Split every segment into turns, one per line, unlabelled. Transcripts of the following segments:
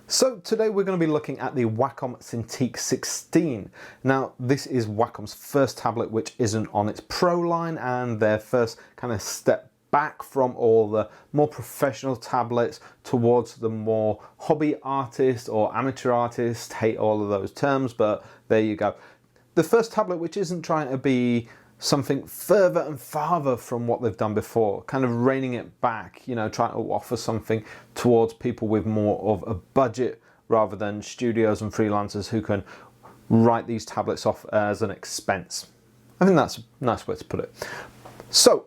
So today we're going to be looking at the Wacom Cintiq 16. Now this is Wacom's first tablet which isn't on its Pro line, and their first kind of step back from all the more professional tablets towards the more hobby artist or amateur artist. Hate all of those terms, but there you go. The first tablet which isn't trying to be something further and farther from what they've done before, kind of reining it back, you know, trying to offer something towards people with more of a budget rather than studios and freelancers who can write these tablets off as an expense. I think that's a nice way to put it. So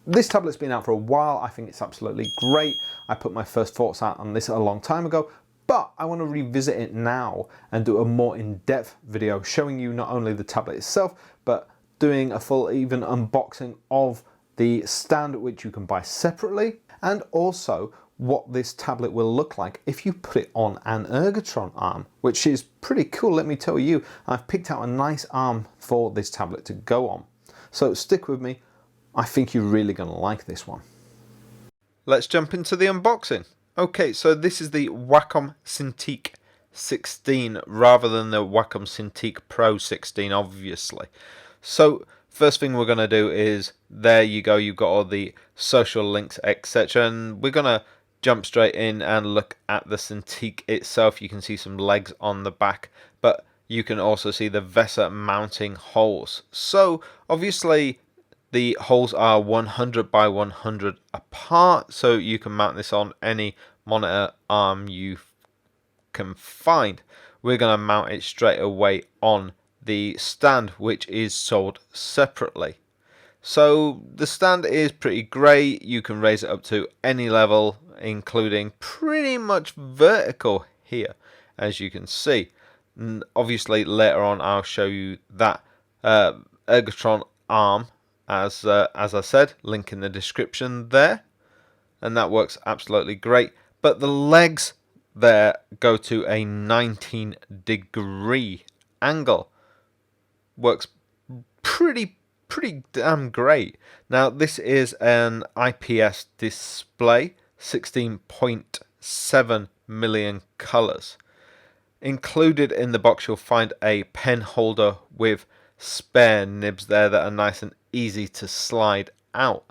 this tablet's been out for a while. I think it's absolutely great. I put my first thoughts out on this a long time ago, but I want to revisit it now and do a more in-depth video showing you not only the tablet itself, but doing a full even unboxing of the stand, which you can buy separately, and also what this tablet will look like if you put it on an Ergotron arm, which is pretty cool, let me tell you. I've picked out a nice arm for this tablet to go on. So stick with me. I think you're really going to like this one. Let's jump into the unboxing. Okay, so this is the Wacom Cintiq 16 rather than the Wacom Cintiq Pro 16, obviously. So first thing we're going to do is, there you go, you've got all the social links, etc. And we're going to jump straight in and look at the Cintiq itself. You can see some legs on the back, but you can also see the VESA mounting holes. So obviously the holes are 100 by 100 apart, so you can mount this on any monitor arm you can find. We're going to mount it straight away on the stand, which is sold separately. So the stand is pretty great. You can raise it up to any level, including pretty much vertical here, as you can see. And obviously later on I'll show you that Ergotron arm, as I said, link in the description there, and that works absolutely great. But the legs there go to a 19-degree angle. Works pretty damn great. Now this is an IPS display, 16.7 million colors. Included in the box you'll find a pen holder with spare nibs there that are nice and easy to slide out,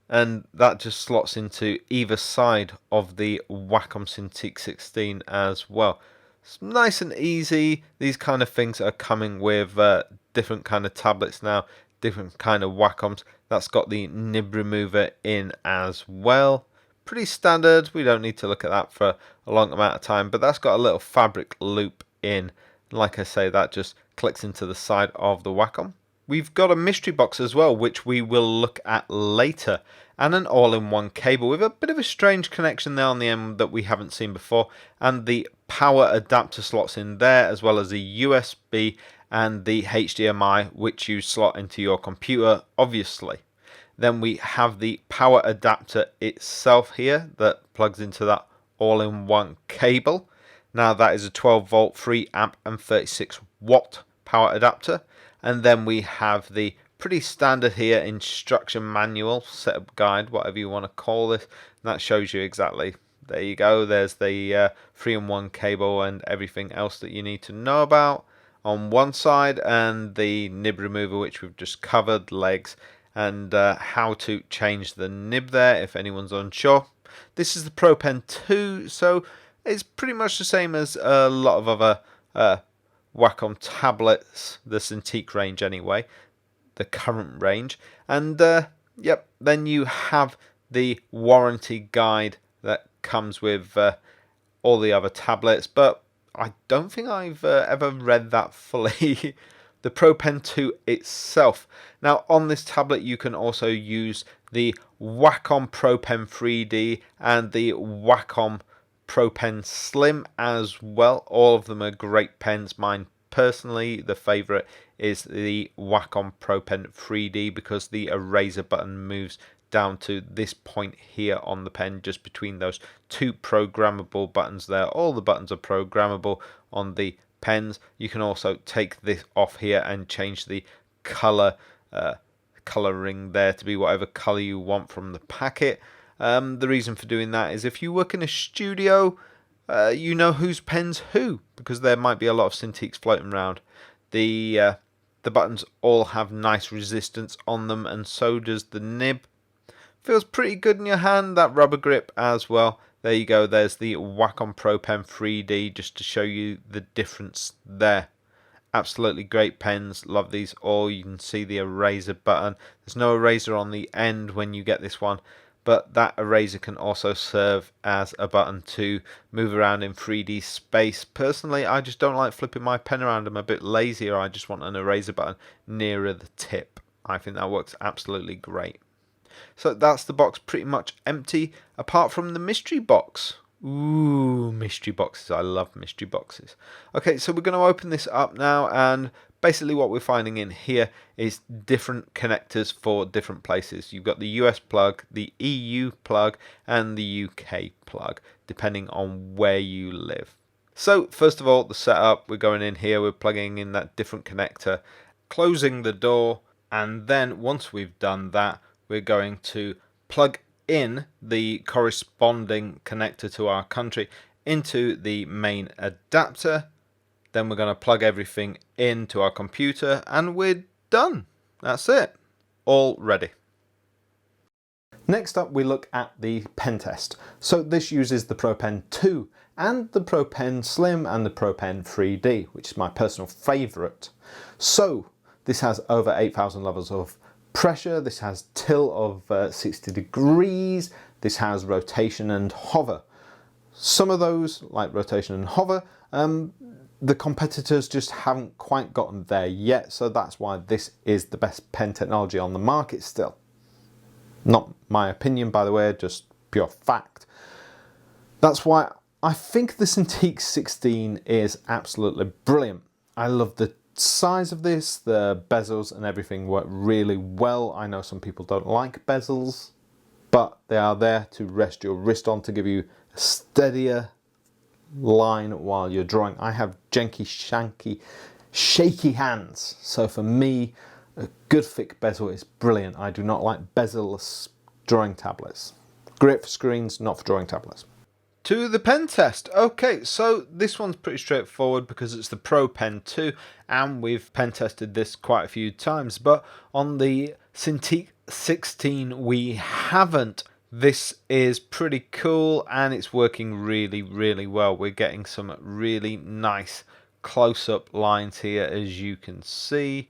and that just slots into either side of the Wacom Cintiq 16 as well. It's nice and easy. These kind of things are coming with different kind of tablets now, different kind of Wacoms. That's got the nib remover in as well. Pretty standard. We don't need to look at that for a long amount of time, but that's got a little fabric loop in. Like I say, that just clicks into the side of the Wacom. We've got a mystery box as well, which we will look at later, and an all-in-one cable with a bit of a strange connection there on the end that we haven't seen before, and the power adapter slots in there, as well as the USB and the HDMI, which you slot into your computer, obviously. Then we have the power adapter itself here that plugs into that all-in-one cable. Now that is a 12 volt, 3 amp and 36 watt power adapter. And then we have the pretty standard here instruction manual, setup guide, whatever you want to call this. And that shows you exactly, there you go, there's the 3-in-1 cable and everything else that you need to know about on one side, and the nib remover, which we've just covered, legs, and how to change the nib there if anyone's unsure. This is the Pro Pen 2, so it's pretty much the same as a lot of other Wacom tablets, the Cintiq range anyway, the current range. And yep, then you have the warranty guide that comes with all the other tablets, but I don't think I've ever read that fully. The Pro Pen 2 itself. Now on this tablet you can also use the Wacom Pro Pen 3D and the Wacom Pro Pen Slim as well. All of them are great pens. Mine personally, the favorite is the Wacom Pro Pen 3D because the eraser button moves down to this point here on the pen, just between those two programmable buttons there. All the buttons are programmable on the pens. You can also take this off here and change the coloring there to be whatever color you want from the packet. The reason for doing that is if you work in a studio, you know whose pen's who, because there might be a lot of Cintiqs floating around. The buttons all have nice resistance on them, and so does the nib. Feels pretty good in your hand. That rubber grip as well. There you go. There's the Wacom Pro Pen 3D, just to show you the difference there. Absolutely great pens. Love these all. You can see the eraser button. There's no eraser on the end when you get this one, but that eraser can also serve as a button to move around in 3D space. Personally, I just don't like flipping my pen around. I'm a bit lazy, or I just want an eraser button nearer the tip. I think that works absolutely great. So that's the box pretty much empty, apart from the mystery box. Ooh, mystery boxes. I love mystery boxes. Okay, so we're going to open this up now, and basically what we're finding in here is different connectors for different places. You've got the US plug, the EU plug, and the UK plug, depending on where you live. So first of all, the setup, we're going in here, we're plugging in that different connector, closing the door, and then once we've done that, we're going to plug in the corresponding connector to our country into the main adapter. Then we're going to plug everything into our computer, and we're done. That's it. All ready. Next up, we look at the pen test. So this uses the Pro Pen 2 and the Pro Pen Slim and the Pro Pen 3D, which is my personal favorite. So this has over 8,000 levels of pressure. This has tilt of 60 degrees. This has rotation and hover. Some of those, like rotation and hover, the competitors just haven't quite gotten there yet, so that's why this is the best pen technology on the market still. Not my opinion, by the way, just pure fact. That's why I think the Cintiq 16 is absolutely brilliant. I love the size of this, the bezels and everything work really well. I know some people don't like bezels, but they are there to rest your wrist on, to give you a steadier line while you're drawing. I have janky, shanky, shaky hands, so for me a good thick bezel is brilliant. I do not like bezel-less drawing tablets. Great for screens, not for drawing tablets. To the pen test. Okay, so this one's pretty straightforward because it's the Pro Pen 2 and we've pen tested this quite a few times, but on the Cintiq 16 we haven't. This is pretty cool and it's working really, really well. We're getting some really nice close-up lines here, as you can see.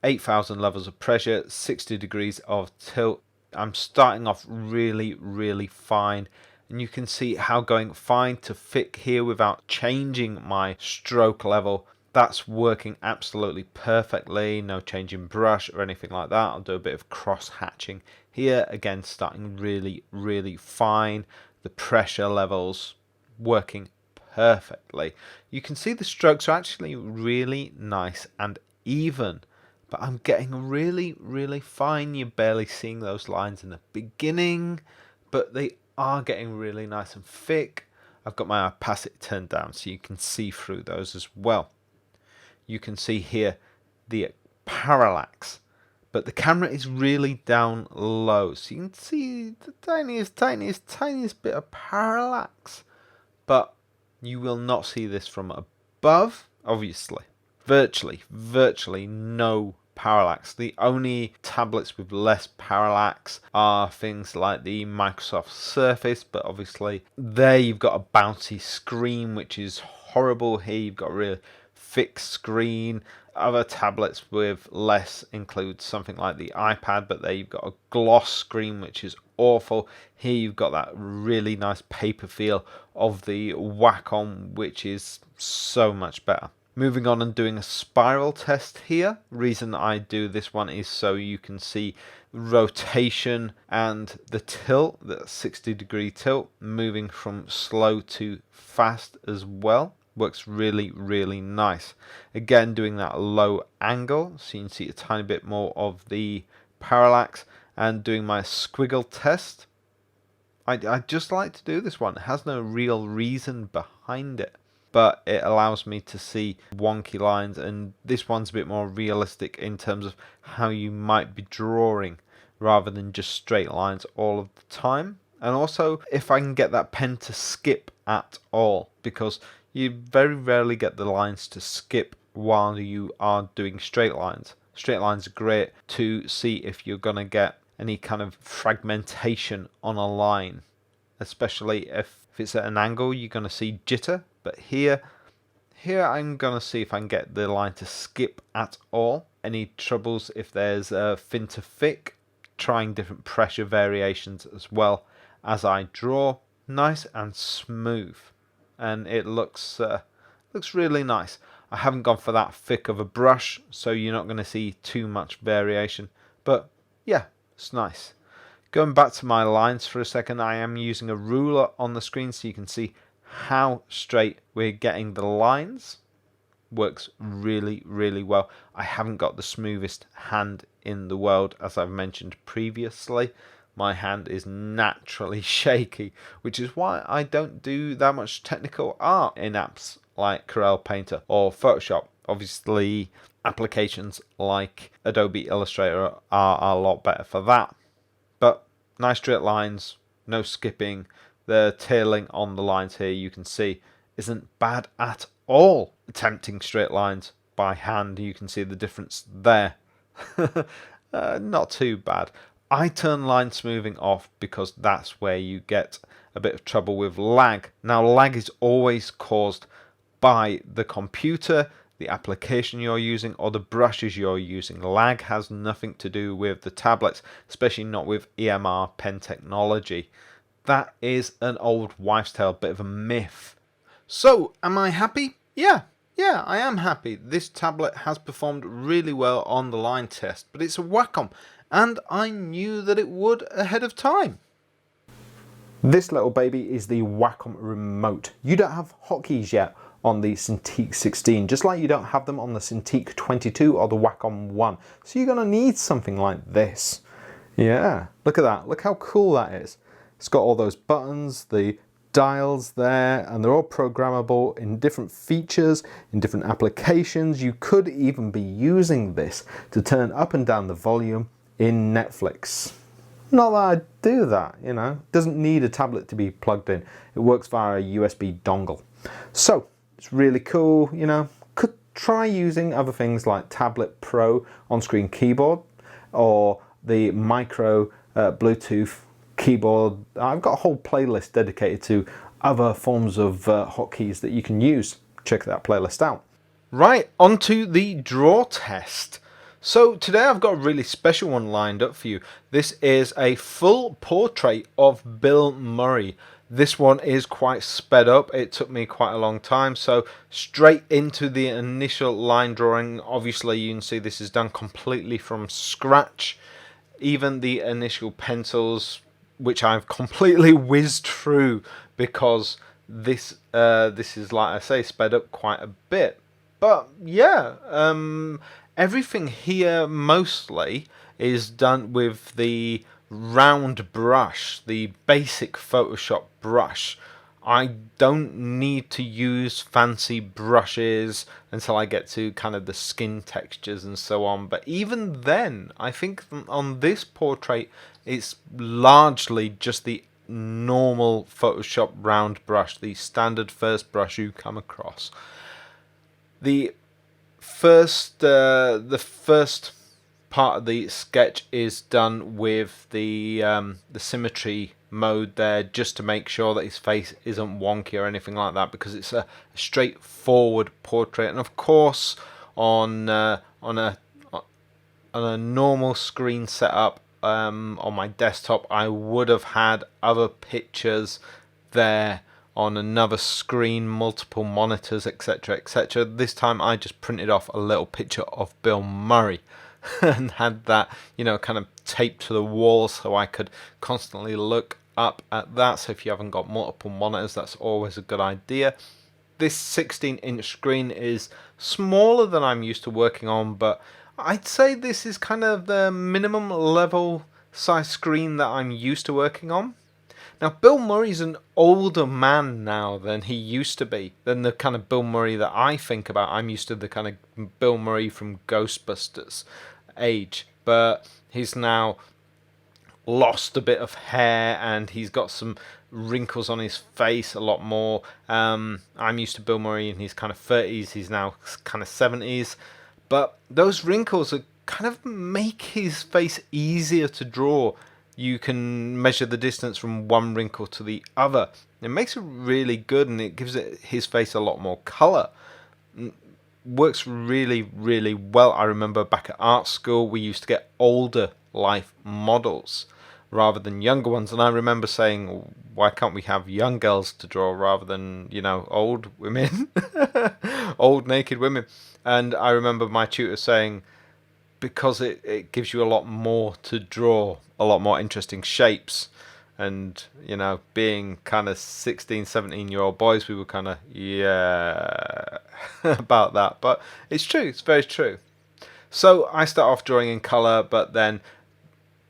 8,000 levels of pressure, 60 degrees of tilt. I'm starting off really, really fine. And you can see how going fine to thick here without changing my stroke level, that's working absolutely perfectly. No change in brush or anything like that. I'll do a bit of cross hatching here. Again, starting really, really fine. The pressure levels working perfectly. You can see the strokes are actually really nice and even, but I'm getting really, really fine. You're barely seeing those lines in the beginning, but they are getting really nice and thick. I've got my opacity turned down so you can see through those as well. You can see here the parallax, but the camera is really down low, so you can see the tiniest bit of parallax, but you will not see this from above, obviously. Virtually no parallax. The only tablets with less parallax are things like the Microsoft Surface, but obviously there you've got a bouncy screen, which is horrible. Here you've got a really thick screen. Other tablets with less include something like the iPad, but there you've got a gloss screen, which is awful. Here you've got that really nice paper feel of the Wacom, which is so much better. Moving on and doing a spiral test here. Reason I do this one is so you can see rotation and the tilt, the 60-degree tilt, moving from slow to fast as well. Works really, really nice. Again, doing that low angle so you can see a tiny bit more of the parallax, and doing my squiggle test. I just like to do this one. It has no real reason behind it, but it allows me to see wonky lines, and this one's a bit more realistic in terms of how you might be drawing rather than just straight lines all of the time. and also if I can get that pen to skip at all, because you very rarely get the lines to skip while you are doing straight lines. Straight lines are great to see if you're going to get any kind of fragmentation on a line, especially if it's at an angle. You're going to see jitter, but here I'm going to see if I can get the line to skip at all. Any troubles if there's a thin to thick, trying different pressure variations as well as I draw. Nice and smooth, and it looks really nice. I haven't gone for that thick of a brush, so you're not going to see too much variation, but yeah, it's nice. Going back to my lines for a second, I am using a ruler on the screen so you can see how straight we're getting the lines. Works really, really well. I haven't got the smoothest hand in the world, as I've mentioned previously. My hand is naturally shaky, which is why I don't do that much technical art in apps like Corel Painter or Photoshop. Obviously, applications like Adobe Illustrator are a lot better for that. But nice straight lines, no skipping. The tailing on the lines here, you can see, isn't bad at all. Attempting straight lines by hand, you can see the difference there. Not too bad. I turn line smoothing off because that's where you get a bit of trouble with lag. Now, lag is always caused by the computer, the application you're using, or the brushes you're using. Lag has nothing to do with the tablets, especially not with EMR pen technology. That is an old wives' tale, bit of a myth. So, am I happy? Yeah, I am happy. This tablet has performed really well on the line test, but it's a Wacom, and I knew that it would ahead of time. This little baby is the Wacom remote. You don't have hotkeys yet on the Cintiq 16, just like you don't have them on the Cintiq 22 or the Wacom 1. So you're going to need something like this. Yeah, look at that. Look how cool that is. It's got all those buttons, the dials there, and they're all programmable in different features, in different applications. You could even be using this to turn up and down the volume in Netflix. Not that I do that, you know. It doesn't need a tablet to be plugged in. It works via a USB dongle. So, it's really cool, you know. Could try using other things like Tablet Pro on-screen keyboard or the micro Bluetooth keyboard. I've got a whole playlist dedicated to other forms of hotkeys that you can use. Check that playlist out. Right, on to the draw test. So today I've got a really special one lined up for you. This is a full portrait of Bill Murray. This one is quite sped up. It took me quite a long time, so straight into the initial line drawing. Obviously you can see this is done completely from scratch. Even the initial pencils, which I've completely whizzed through because this is, like I say, sped up quite a bit. But yeah, everything here mostly is done with the round brush, the basic Photoshop brush. I don't need to use fancy brushes until I get to kind of the skin textures and so on. But even then, I think on this portrait, it's largely just the normal Photoshop round brush, the standard first brush you come across. The first part of the sketch is done with the symmetry mode there, just to make sure that his face isn't wonky or anything like that, because it's a straightforward portrait. And of course, on a normal screen setup on my desktop, I would have had other pictures there on another screen, multiple monitors, etc, etc. This time I just printed off a little picture of Bill Murray and had that, you know, kind of taped to the wall so I could constantly look up at that. So if you haven't got multiple monitors, that's always a good idea. This 16-inch screen is smaller than I'm used to working on, but I'd say this is kind of the minimum level size screen that I'm used to working on. Now, Bill Murray's an older man now than he used to be, than the kind of Bill Murray that I think about. I'm used to the kind of Bill Murray from Ghostbusters age, but he's now lost a bit of hair and he's got some wrinkles on his face a lot more. I'm used to Bill Murray in his kind of 30s, he's now kind of 70s, but those wrinkles are kind of make his face easier to draw. You can measure the distance from one wrinkle to the other. It makes it really good, and it gives his face a lot more color. Works really, really well. I remember back at art school we used to get older life models rather than younger ones, and I remember saying, why can't we have young girls to draw rather than, you know, old women? Old naked women. And I remember my tutor saying, because it gives you a lot more to draw, a lot more interesting shapes. And, you know, being kind of 16, 17-year-old boys, we were kind of, yeah, about that. But it's true, it's very true. So I start off drawing in color, but then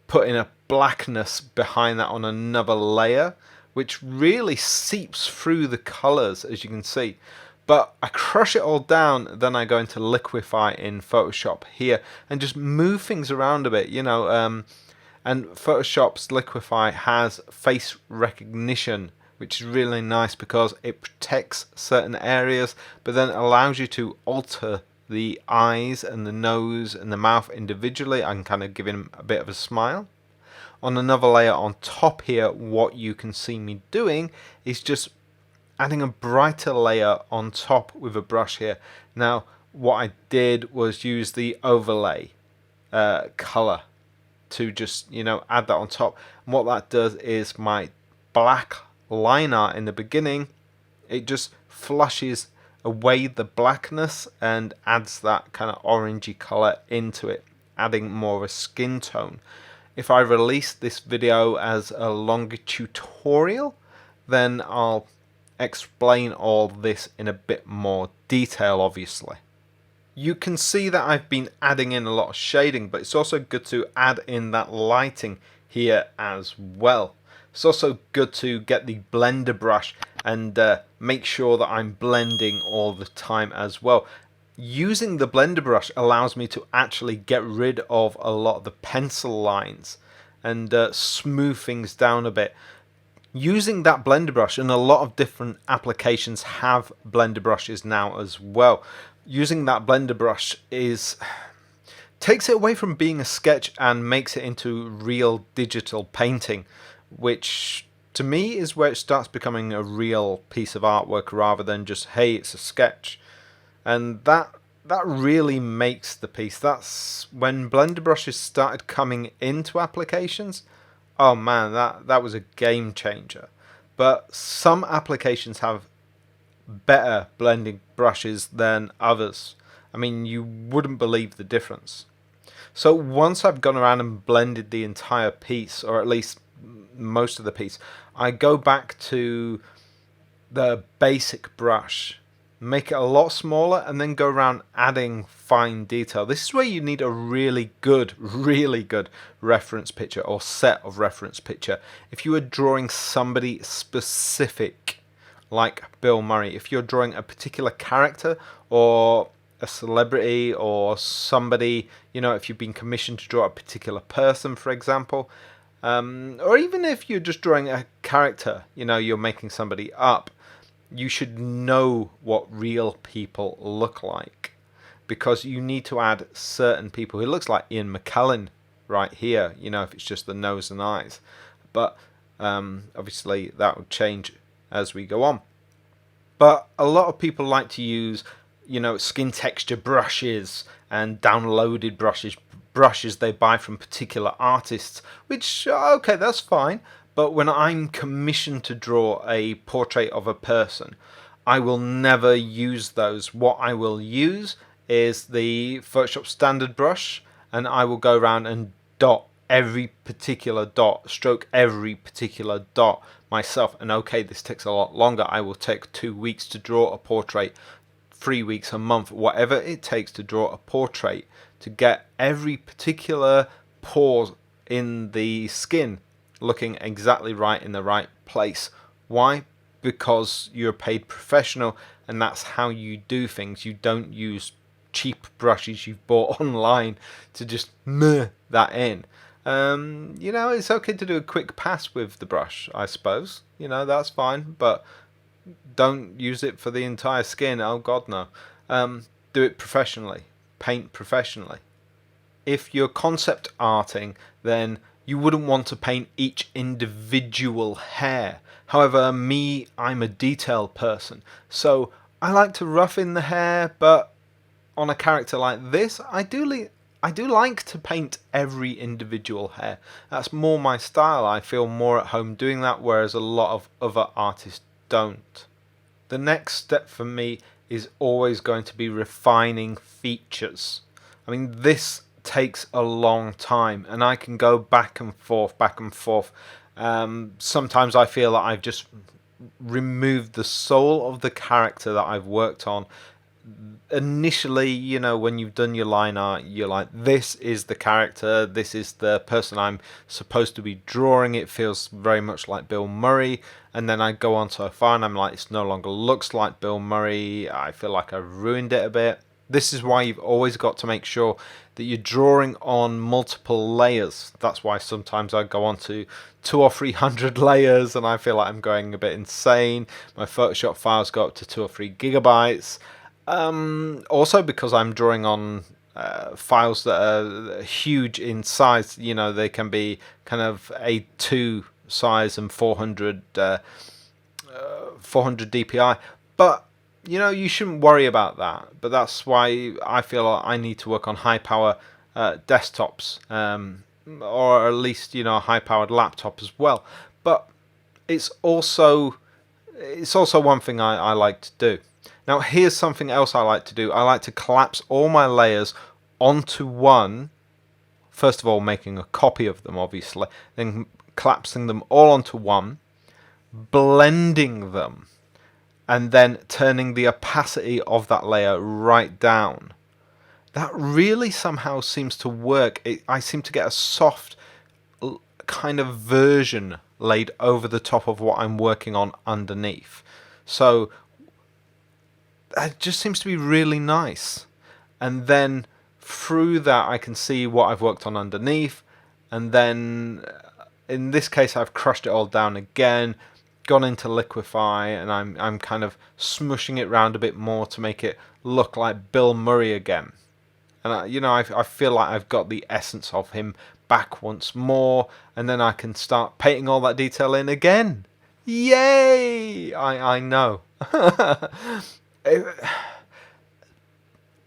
putting a blackness behind that on another layer, which really seeps through the colors, as you can see. But I crush it all down, then I go into liquify in Photoshop here and just move things around a bit, you know. And Photoshop's liquify has face recognition, which is really nice because it protects certain areas, but then allows you to alter the eyes and the nose and the mouth individually. I can kind of give him a bit of a smile. On another layer on top here, what you can see me doing is just adding a brighter layer on top with a brush here. Now what I did was use the overlay color to just, you know, add that on top. And what that does is my black line art in the beginning, it just flushes away the blackness and adds that kind of orangey color into it, adding more of a skin tone. If I release this video as a longer tutorial, then I'll explain all this in a bit more detail, obviously. You can see that I've been adding in a lot of shading, but it's also good to add in that lighting here as well. It's also good to get the blender brush and make sure that I'm blending all the time as well. Using the blender brush allows me to actually get rid of a lot of the pencil lines and smooth things down a bit. Using that blender brush, and a lot of different applications have blender brushes now as well. Using that blender brush takes it away from being a sketch and makes it into real digital painting, which to me is where it starts becoming a real piece of artwork rather than just, hey, it's a sketch. And that really makes the piece. That's when blender brushes started coming into applications. Oh man, that was a game changer. But some applications have better blending brushes than others. I mean, you wouldn't believe the difference. So once I've gone around and blended the entire piece, or at least most of the piece, I go back to the basic brush, make it a lot smaller, and then go around adding fine detail. This is where you need a really good reference picture or set of reference picture. If you are drawing somebody specific, like Bill Murray, if you're drawing a particular character or a celebrity or somebody, you know, if you've been commissioned to draw a particular person, for example, or even if you're just drawing a character, you know, you're making somebody up, you should know what real people look like, because you need to add certain people. It looks like Ian McKellen right here, you know, if it's just the nose and eyes, but obviously that will change as we go on. But a lot of people like to use, you know, skin texture brushes and downloaded brushes they buy from particular artists, which, okay, that's fine. But when I'm commissioned to draw a portrait of a person, I will never use those. What I will use is the Photoshop standard brush, and I will go around and dot every particular dot, stroke every particular dot myself. And okay, this takes a lot longer. I will take 2 weeks to draw a portrait, 3 weeks, a month, whatever it takes to draw a portrait, to get every particular pore in the skin looking exactly right in the right place. Why? Because you're paid professional, and that's how you do things. You don't use cheap brushes you've bought online to just meh that in. You know, it's okay to do a quick pass with the brush, I suppose. You know, that's fine, but don't use it for the entire skin. Oh God, no. Do it professionally. Paint professionally. If you're concept arting, then you wouldn't want to paint each individual hair. However, me, I'm a detail person, so I like to rough in the hair, but on a character like this, I do like to paint every individual hair. That's more my style. I feel more at home doing that, whereas a lot of other artists don't. The next step for me is always going to be refining features. I mean, this takes a long time, and I can go back and forth, back and forth. Sometimes I feel that I've just removed the soul of the character that I've worked on. Initially, you know, when you've done your line art, you're like, this is the character, this is the person I'm supposed to be drawing. It feels very much like Bill Murray. And then I go on to a file and I'm like, it no longer looks like Bill Murray. I feel like I've ruined it a bit. This is why you've always got to make sure that you're drawing on multiple layers. That's why sometimes I go on to 200 or 300 layers and I feel like I'm going a bit insane. My Photoshop files go up to 2 or 3 gigabytes. Also because I'm drawing on files that are huge in size. You know, they can be kind of A2 size and 400 DPI, but you know, you shouldn't worry about that. But that's why I feel like I need to work on high power desktops, or at least, you know, a high powered laptop as well. But it's also one thing I like to do. Now here's something else I like to do. I like to collapse all my layers onto one. First of all, making a copy of them, obviously, then collapsing them all onto one, blending them, and then turning the opacity of that layer right down. That really somehow seems to work. I seem to get a soft kind of version laid over the top of what I'm working on underneath. So it just seems to be really nice. And then through that I can see what I've worked on underneath, and then in this case I've crushed it all down again, gone into liquify, and I'm kind of smushing it around a bit more to make it look like Bill Murray again. And you know, I feel like I've got the essence of him back once more, and then I can start painting all that detail in again. Yay! I know.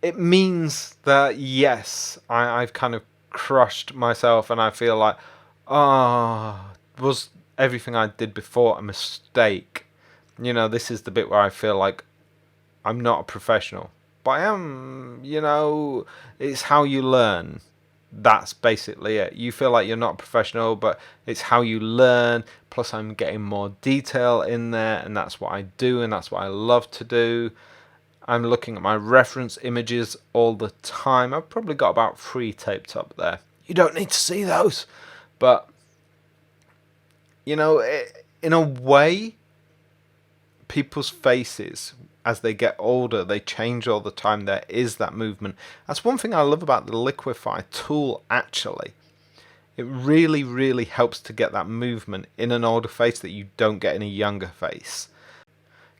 It means that yes, I've kind of crushed myself, and I feel like, was everything I did before a mistake? You know, this is the bit where I feel like I'm not a professional, but I am. You know, it's how you learn. That's basically it. You feel like you're not a professional, but it's how you learn. Plus I'm getting more detail in there, and that's what I do, and that's what I love to do. I'm looking at my reference images all the time. I've probably got about 3 taped up there. You don't need to see those. But, you know, in a way, people's faces, as they get older, they change all the time. There is that movement. That's one thing I love about the Liquify tool, actually. It really, really helps to get that movement in an older face that you don't get in a younger face.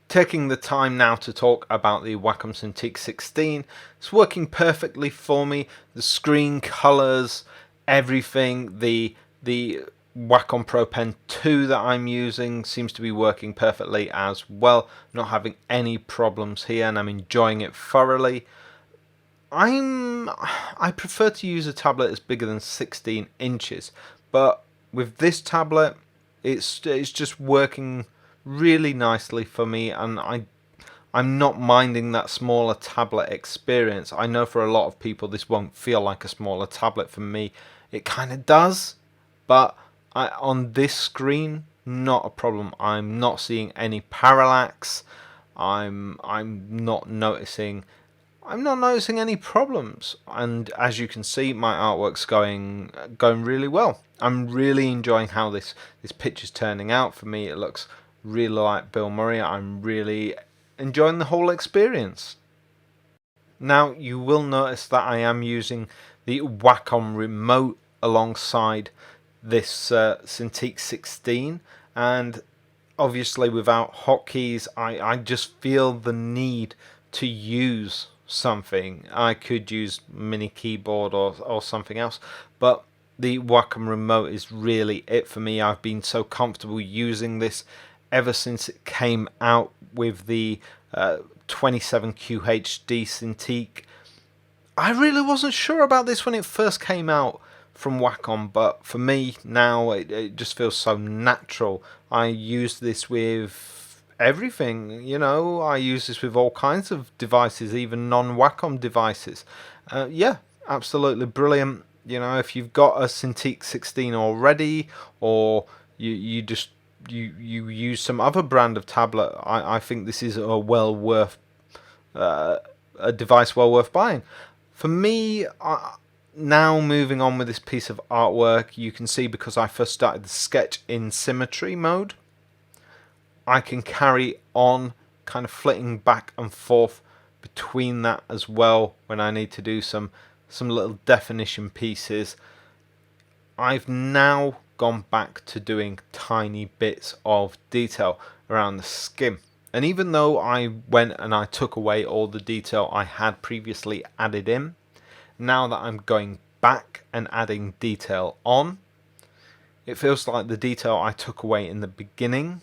Taking the time now to talk about the Wacom Cintiq 16. It's working perfectly for me. The screen colors, everything, the Wacom Pro Pen 2 that I'm using seems to be working perfectly as well. Not having any problems here, and I'm enjoying it thoroughly. I prefer to use a tablet that's bigger than 16 inches, but with this tablet, it's just working really nicely for me, and I'm not minding that smaller tablet experience. I know for a lot of people this won't feel like a smaller tablet. For me, it kind of does, but on this screen, not a problem. I'm not seeing any parallax. I'm not noticing any problems, and as you can see, my artwork's going really well. I'm really enjoying how this picture's turning out. For me, it looks really like Bill Murray. I'm really enjoying the whole experience. Now you will notice that I am using the Wacom remote alongside this Cintiq 16, and obviously without hotkeys I just feel the need to use something. I could use mini keyboard or something else, but the Wacom remote is really it for me. I've been so comfortable using this ever since it came out with the 27QHD Cintiq. I really wasn't sure about this when it first came out from Wacom, but for me now it just feels so natural. I use this with everything, you know. I use this with all kinds of devices, even non-Wacom devices. Yeah, absolutely brilliant. You know, if you've got a Cintiq 16 already, or you just you use some other brand of tablet, I think this is a device well worth buying. For me, now moving on with this piece of artwork, you can see because I first started the sketch in symmetry mode, I can carry on kind of flitting back and forth between that as well when I need to do some little definition pieces. I've now gone back to doing tiny bits of detail around the skin. And even though I went and I took away all the detail I had previously added in, now that I'm going back and adding detail on, it feels like the detail I took away in the beginning,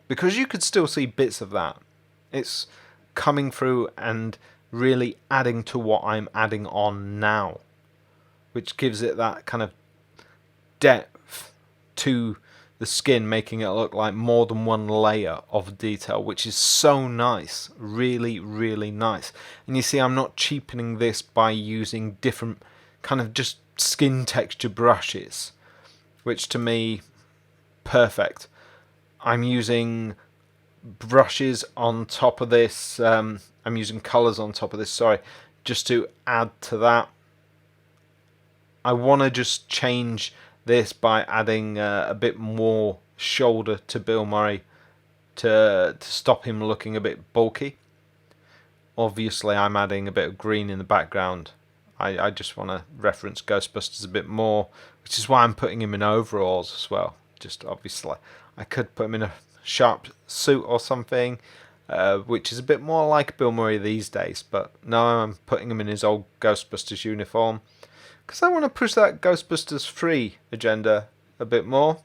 because you could still see bits of that, it's coming through and really adding to what I'm adding on now, which gives it that kind of depth to the skin, making it look like more than one layer of detail, which is so nice. Really, really nice. And you see, I'm not cheapening this by using different kind of just skin texture brushes, which to me, perfect. I'm using brushes on top of this. I'm using colors on top of this, sorry, just to add to that. I want to just change this by adding a bit more shoulder to Bill Murray to stop him looking a bit bulky. Obviously I'm adding a bit of green in the background. I just want to reference Ghostbusters a bit more, which is why I'm putting him in overalls as well. Just obviously I could put him in a sharp suit or something, which is a bit more like Bill Murray these days, but no, I'm putting him in his old Ghostbusters uniform because I want to push that Ghostbusters free agenda a bit more.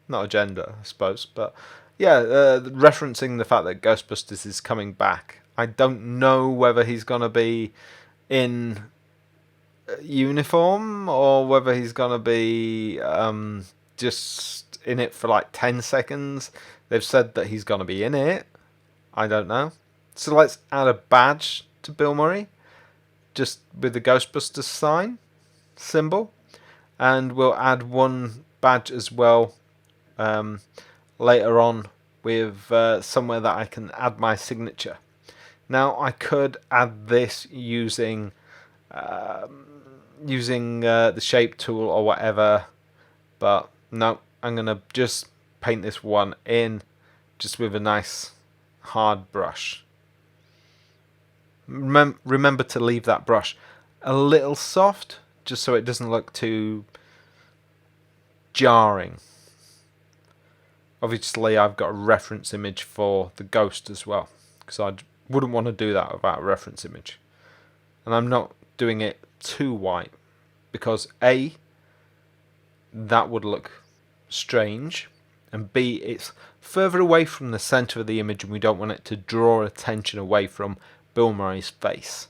Not agenda, I suppose, but yeah, referencing the fact that Ghostbusters is coming back. I don't know whether he's going to be in uniform or whether he's going to be just in it for like 10 seconds. They've said that he's going to be in it. I don't know. So let's add a badge to Bill Murray, just with the Ghostbusters sign symbol, and we'll add one badge as well later on with somewhere that I can add my signature. Now I could add this using the shape tool or whatever, but no, I'm gonna just paint this one in just with a nice hard brush. Remember to leave that brush a little soft, just so it doesn't look too jarring. Obviously I've got a reference image for the ghost as well, because I wouldn't want to do that without a reference image. And I'm not doing it too white, because A, that would look strange, and B, it's further away from the center of the image and we don't want it to draw attention away from Bill Murray's face.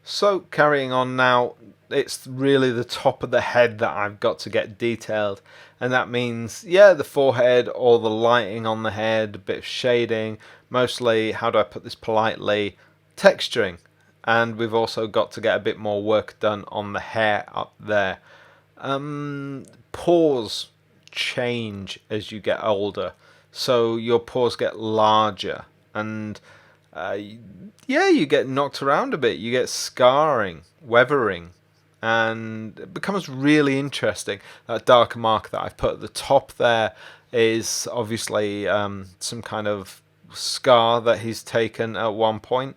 So carrying on now, it's really the top of the head that I've got to get detailed, and that means, yeah, the forehead, all the lighting on the head, a bit of shading, mostly, how do I put this politely, texturing. And we've also got to get a bit more work done on the hair up there. Pores change as you get older, so your pores get larger, and yeah, you get knocked around a bit, you get scarring, weathering, and it becomes really interesting. That darker mark that I've put at the top there is obviously some kind of scar that he's taken at one point.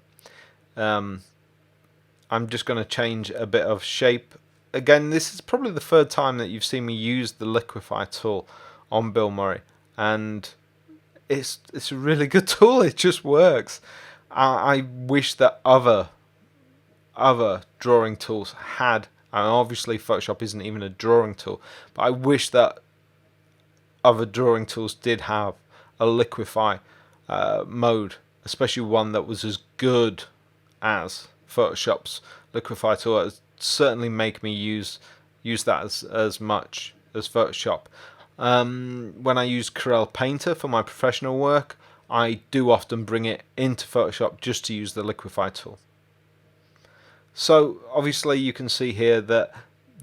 I'm just going to change a bit of shape again, this is probably the third time that you've seen me use the liquify tool on Bill Murray, and it's a really good tool. It just works. I wish that other drawing tools had, and obviously Photoshop isn't even a drawing tool, but I wish that other drawing tools did have a liquify mode, especially one that was as good as Photoshop's liquify tool. It certainly make me use that as much as Photoshop. When I use Corel Painter for my professional work, I do often bring it into Photoshop just to use the liquify tool. So obviously you can see here that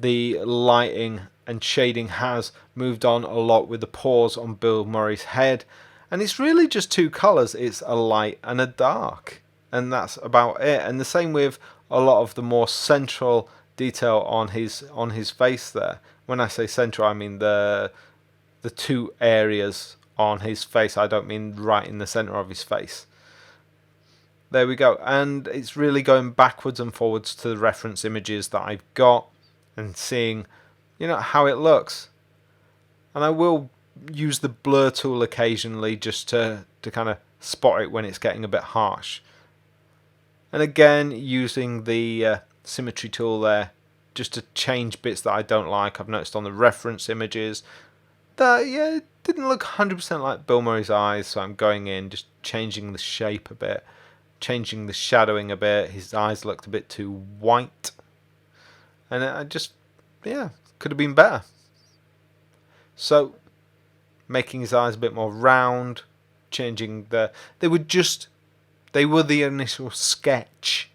the lighting and shading has moved on a lot with the pores on Bill Murray's head, and it's really just two colors. It's a light and a dark, and that's about it. And the same with a lot of the more central detail on his face there. When I say central, I mean the two areas on his face. I don't mean right in the center of his face. There we go, and it's really going backwards and forwards to the reference images that I've got and seeing, how it looks. And I will use the blur tool occasionally just to kind of spot it when it's getting a bit harsh. And again, using the symmetry tool there just to change bits that I don't like. I've noticed on the reference images that it didn't look 100% like Bill Murray's eyes, so I'm going in, just changing the shape a bit, changing the shadowing a bit. His eyes looked a bit too white, and I just, could have been better. So making his eyes a bit more round, changing they were the initial sketch,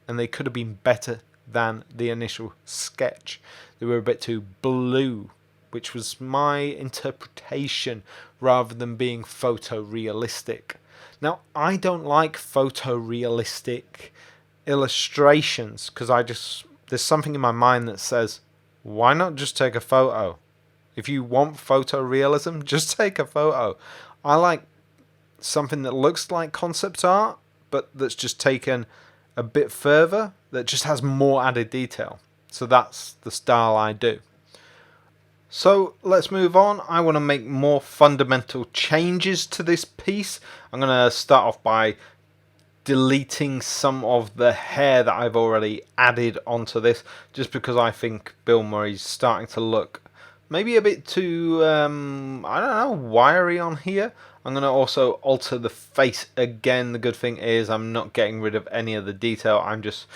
and they could have been better than the initial sketch. They were a bit too blue, which was my interpretation, rather than being photorealistic. Now, I don't like photorealistic illustrations because there's something in my mind that says, why not just take a photo? If you want photorealism, just take a photo. I like something that looks like concept art, but that's just taken a bit further, that just has more added detail. So that's the style I do. So let's move on. I want to make more fundamental changes to this piece. I'm going to start off by deleting some of the hair that I've already added onto this, just because I think Bill Murray's starting to look maybe a bit too, I don't know, wiry on here. I'm going to also alter the face again. The good thing is I'm not getting rid of any of the detail. I'm just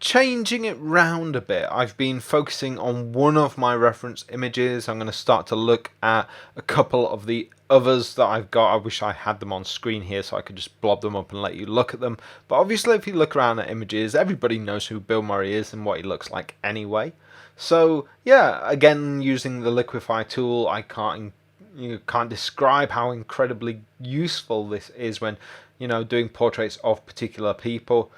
changing it round a bit. I've been focusing on one of my reference images. I'm going to start to look at a couple of the others that I've got. I wish I had them on screen here so I could just blob them up and let you look at them. But obviously if you look around at images, everybody knows who Bill Murray is and what he looks like anyway. So yeah, again, using the liquify tool, you can't describe how incredibly useful this is when doing portraits of particular people.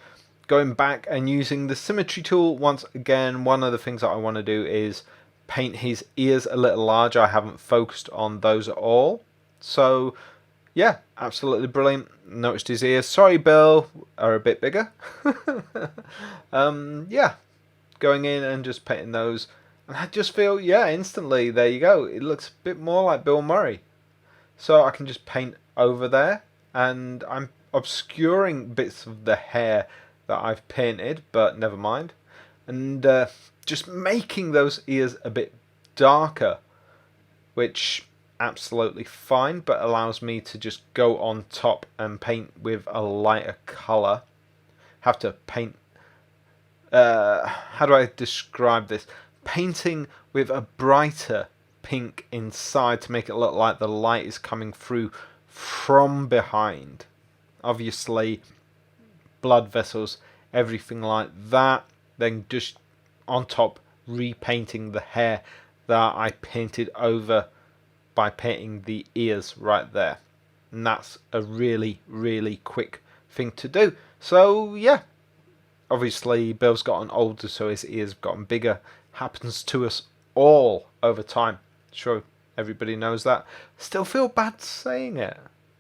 Going back and using the symmetry tool once again, one of the things that I want to do is paint his ears a little larger. I haven't focused on those at all. So yeah, absolutely brilliant. Noticed his ears, sorry Bill, are a bit bigger. Yeah, going in and just painting those, and I just feel, instantly, there you go, it looks a bit more like Bill Murray. So I can just paint over there, and I'm obscuring bits of the hair that I've painted, but never mind. And just making those ears a bit darker, which absolutely fine, but allows me to just go on top and paint with a lighter colour. Have to paint, how do I describe this? Painting with a brighter pink inside to make it look like the light is coming through from behind. Obviously blood vessels, everything like that. Then just on top repainting the hair that I painted over by painting the ears right there. And that's a really, really quick thing to do. So yeah, obviously Bill's gotten older, so his ears have gotten bigger. Happens to us all over time. Sure, everybody knows that. Still feel bad saying it,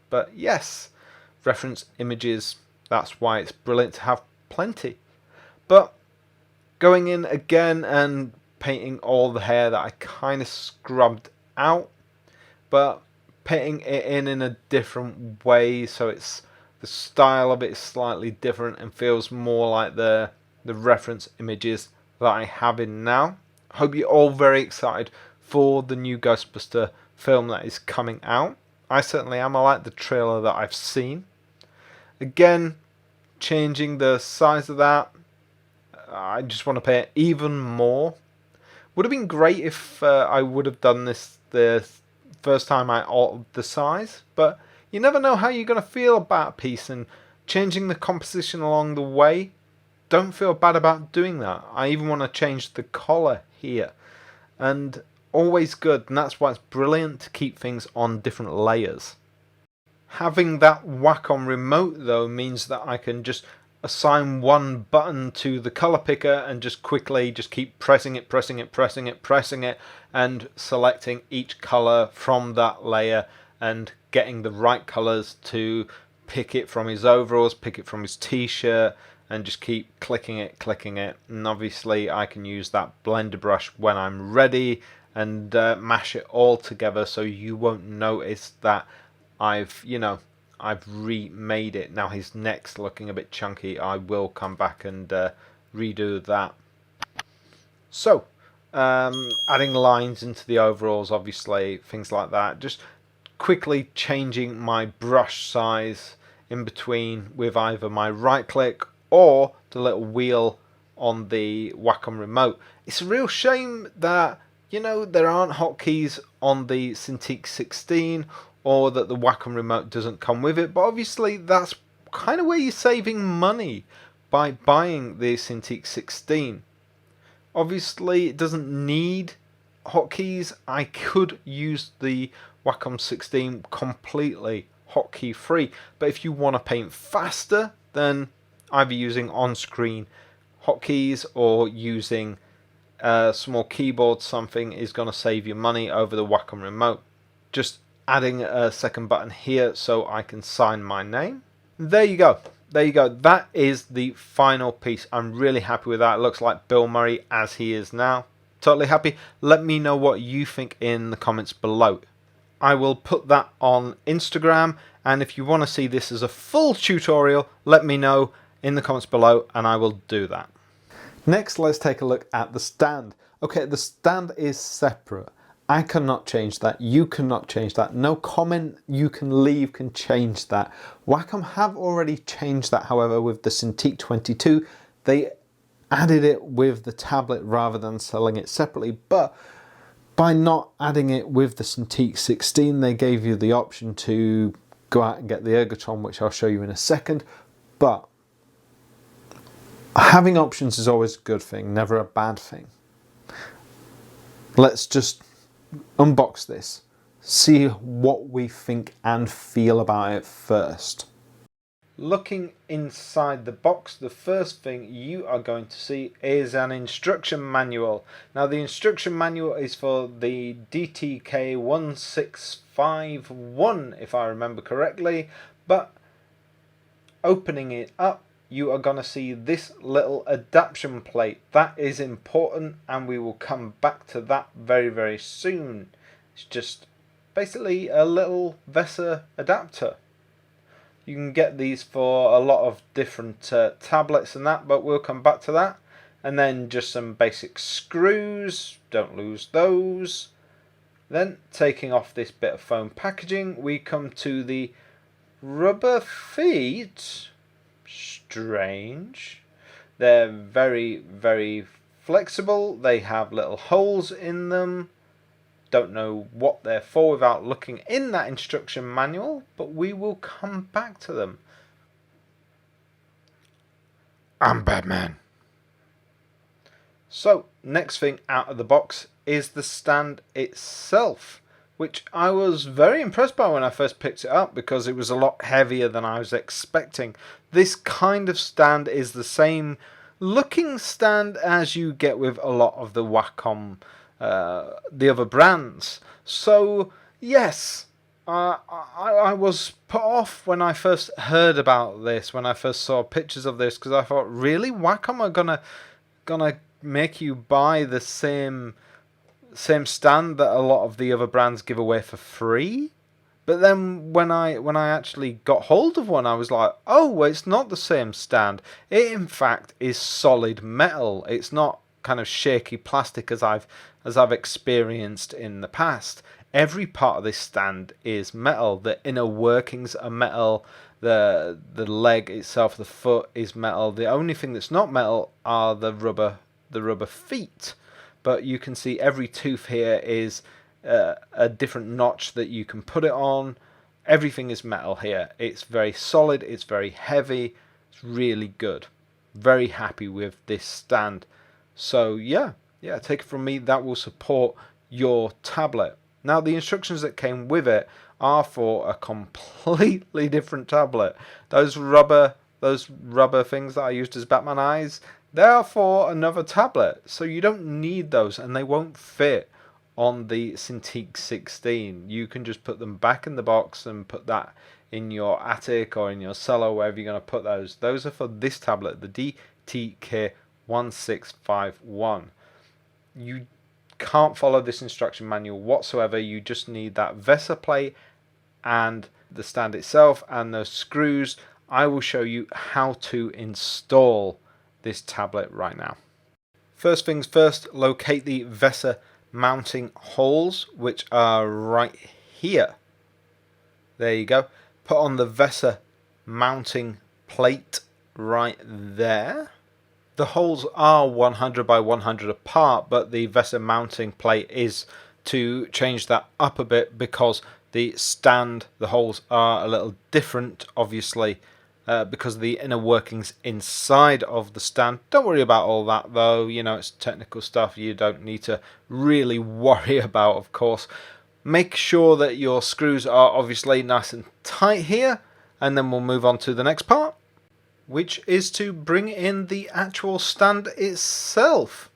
but yes, reference images, that's why it's brilliant to have plenty. But going in again and painting all the hair that I kind of scrubbed out, but painting it in a different way, so it's the style of it is slightly different and feels more like the reference images that I have in now. Hope you're all very excited for the new Ghostbuster film that is coming out. I certainly am. I like the trailer that I've seen. Again, changing the size of that, I just want to pay it even more. Would have been great if I would have done this the first time I altered the size, but you never know how you're going to feel about a piece, and changing the composition along the way, don't feel bad about doing that. I even want to change the collar here, and always good, and that's why it's brilliant to keep things on different layers. Having that Wacom remote though means that I can just assign one button to the color picker and just quickly just keep pressing it, and selecting each color from that layer and getting the right colors to pick it from his overalls, pick it from his t-shirt, and just keep clicking it, and obviously I can use that blender brush when I'm ready and mash it all together so you won't notice that I've remade it. Now his neck's looking a bit chunky. I will come back and redo that. So adding lines into the overalls, obviously, things like that. Just quickly changing my brush size in between with either my right click or the little wheel on the Wacom remote. It's a real shame that there aren't hotkeys on the Cintiq 16, or that the Wacom remote doesn't come with it, but obviously that's kind of where you're saving money by buying the Cintiq 16. Obviously it doesn't need hotkeys. I could use the Wacom 16 completely hotkey free, but if you want to paint faster, then either using on-screen hotkeys or using a small keyboard something is going to save you money over the Wacom remote. Just adding a second button here so I can sign my name. There you go. That is the final piece. I'm really happy with that. It looks like Bill Murray as he is now. Totally happy. Let me know what you think in the comments below. I will put that on Instagram, and if you want to see this as a full tutorial, let me know in the comments below and I will do that. Next, let's take a look at the stand. Okay, the stand is separate. I cannot change that, you cannot change that, no comment you can leave can change that. Wacom have already changed that, however, with the Cintiq 22. They added it with the tablet rather than selling it separately, but by not adding it with the Cintiq 16, they gave you the option to go out and get the Ergotron, which I'll show you in a second. But having options is always a good thing, never a bad thing. Let's just unbox this, see what we think and feel about it first. Looking inside the box, the first thing you are going to see is an instruction manual. Now the instruction manual is for the DTK 1651 if I remember correctly, but opening it up you are going to see this little adaptation plate. That is important and we will come back to that very soon. It's just basically a little VESA adapter. You can get these for a lot of different tablets and that, but we'll come back to that. And then just some basic screws, don't lose those. Then taking off this bit of foam packaging, we come to the rubber feet. Strange. They're very flexible. They have little holes in them. Don't know what they're for without looking in that instruction manual, but we will come back to them. I'm Batman. So next thing out of the box is the stand itself, which I was very impressed by when I first picked it up because it was a lot heavier than I was expecting. This kind of stand is the same looking stand as you get with a lot of the Wacom, the other brands. So yes, I was put off when I first heard about this, when I first saw pictures of this, because I thought, really, Wacom are gonna make you buy the same stand that a lot of the other brands give away for free. But then when I actually got hold of one, I was like, oh, well, it's not the same stand. It in fact is solid metal. It's not kind of shaky plastic as I've experienced in the past. Every part of this stand is metal. The inner workings are metal. The leg itself, the foot, is metal. The only thing that's not metal are the rubber feet. But you can see every tooth here is a different notch that you can put it on. Everything is metal here. It's very solid, it's very heavy, it's really good. Very happy with this stand. So yeah, take it from me, that will support your tablet. Now the instructions that came with it are for a completely different tablet. Those rubber things that I used as Batman eyes, they're for another tablet. So you don't need those, and they won't fit on the Cintiq 16. You can just put them back in the box and put that in your attic or in your cellar, wherever you're going to put those. Those are for this tablet, the DTK1651. You can't follow this instruction manual whatsoever. You just need that VESA plate and the stand itself and those screws. I will show you how to install this tablet right now. First things first, locate the VESA mounting holes, which are right here. There you go. Put on the VESA mounting plate right there. The holes are 100 by 100 apart, but the VESA mounting plate is to change that up a bit because the stand, the holes are a little different, obviously, because of the inner workings inside of the stand. Don't worry about all that though, you know, it's technical stuff you don't need to really worry about, of course. Make sure that your screws are obviously nice and tight here, and then we'll move on to the next part, which is to bring in the actual stand itself.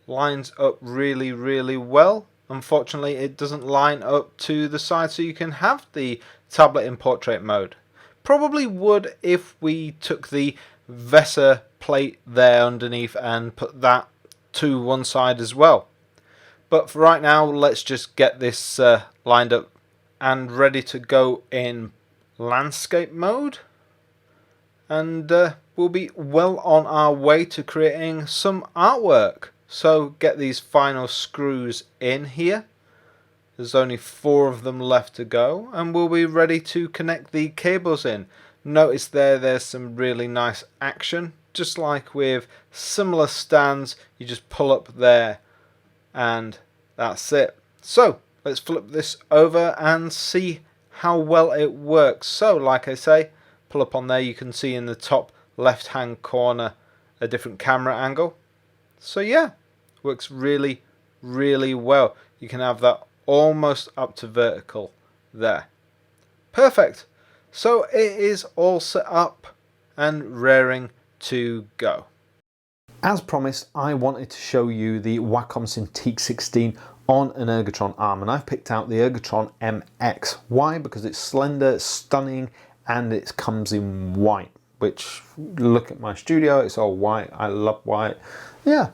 Lines up really, really well. Unfortunately, it doesn't line up to the side, so you can have the tablet in portrait mode. Probably would if we took the VESA plate there underneath and put that to one side as well. But for right now, let's just get this lined up and ready to go in landscape mode. And we'll be well on our way to creating some artwork. So get these final screws in here. There's only 4 of them left to go, and we'll be ready to connect the cables in. Notice there's some really nice action. Just like with similar stands, you just pull up there and that's it. So let's flip this over and see how well it works. So like I say, pull up on there, you can see in the top left hand corner a different camera angle. So yeah, works really, really well. You can have that almost up to vertical there. Perfect. So it is all set up and raring to go. As promised, I wanted to show you the Wacom Cintiq 16 on an Ergotron arm, and I've picked out the Ergotron MX. Why? Because it's slender, stunning, and it comes in white, which, look at my studio, it's all white. I love white. Yeah,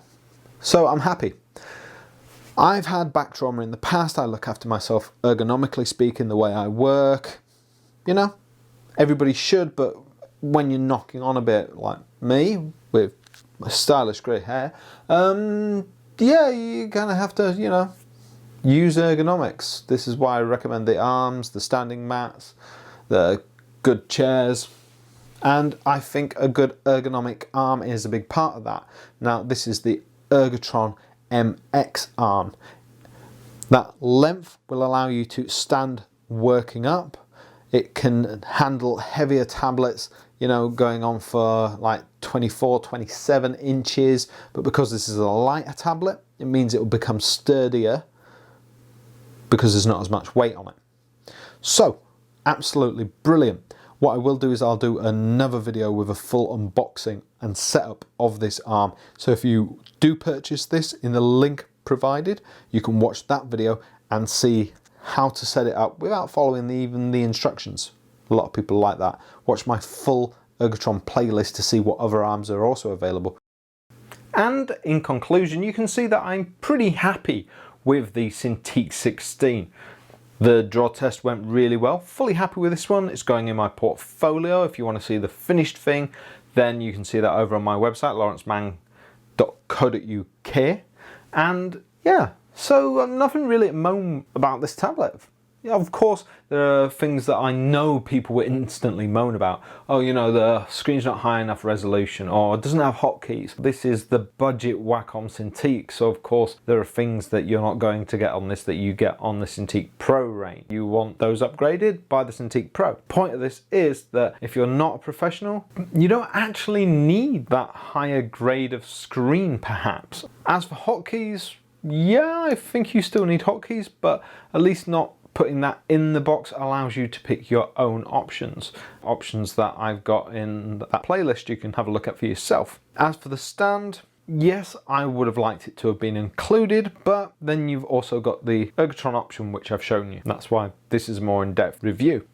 so I'm happy. I've had back trauma in the past. I look after myself ergonomically speaking, the way I work. You know, everybody should, but when you're knocking on a bit like me with my stylish grey hair, yeah, you kind of have to, you know, use ergonomics. This is why I recommend the arms, the standing mats, the good chairs, and I think a good ergonomic arm is a big part of that. Now, this is the Ergotron MX arm. That length will allow you to stand working up. It can handle heavier tablets, you know, going on for like 24, 27 inches, but because this is a lighter tablet, it means it will become sturdier because there's not as much weight on it. So, absolutely brilliant. What I will do is I'll do another video with a full unboxing and setup of this arm. So if you do purchase this in the link provided, you can watch that video and see how to set it up without following even the instructions. A lot of people like that. Watch my full Ergotron playlist to see what other arms are also available.
And in conclusion, you can see that I'm pretty happy with the Cintiq 16. The draw test went really well. Fully happy with this one. It's going in my portfolio. If you want to see the finished thing, then you can see that over on my website, lawrenceman.co.uk. And yeah, so nothing really to moan about this tablet. Yeah, of course, there are things that I know people will instantly moan about. Oh, you know, the screen's not high enough resolution, or it doesn't have hotkeys. This is the budget Wacom Cintiq, so of course there are things that you're not going to get on this that you get on the Cintiq Pro range. You want those upgraded? Buy the Cintiq Pro. Point of this is that if you're not a professional, you don't actually need that higher grade of screen, perhaps. As for hotkeys, yeah, I think you still need hotkeys, but at least not putting that in the box allows you to pick your own options. Options that I've got in that playlist you can have a look at for yourself. As for the stand, yes, I would have liked it to have been included, but then you've also got the Ergotron option, which I've shown you. That's why this is a more in-depth review.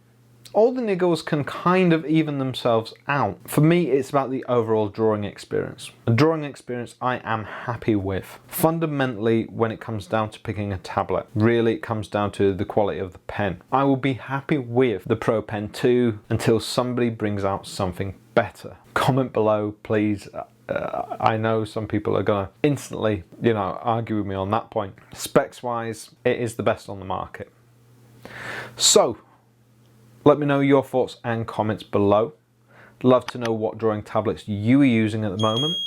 All the niggles can kind of even themselves out. For me, it's about the overall drawing experience. A drawing experience I am happy with. Fundamentally, when it comes down to picking a tablet, really it comes down to the quality of the pen. I will be happy with the Pro Pen 2 until somebody brings out something better. Comment below, please. I know some people are gonna instantly, argue with me on that point. Specs wise, it is the best on the market. So, let me know your thoughts and comments below. Love to know what drawing tablets you are using at the moment.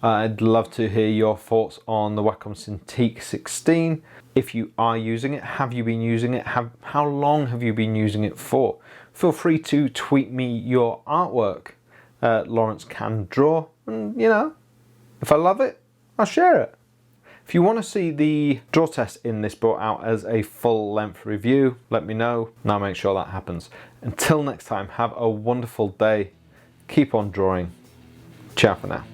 I'd love to hear your thoughts on the Wacom Cintiq 16. If you are using it, have you been using it? How long have you been using it for? Feel free to tweet me your artwork at LAWRENCEcanDRAW. And if I love it, I'll share it. If you want to see the draw test in this brought out as a full-length review, let me know and I'll make sure that happens. Until next time, have a wonderful day. Keep on drawing. Ciao for now.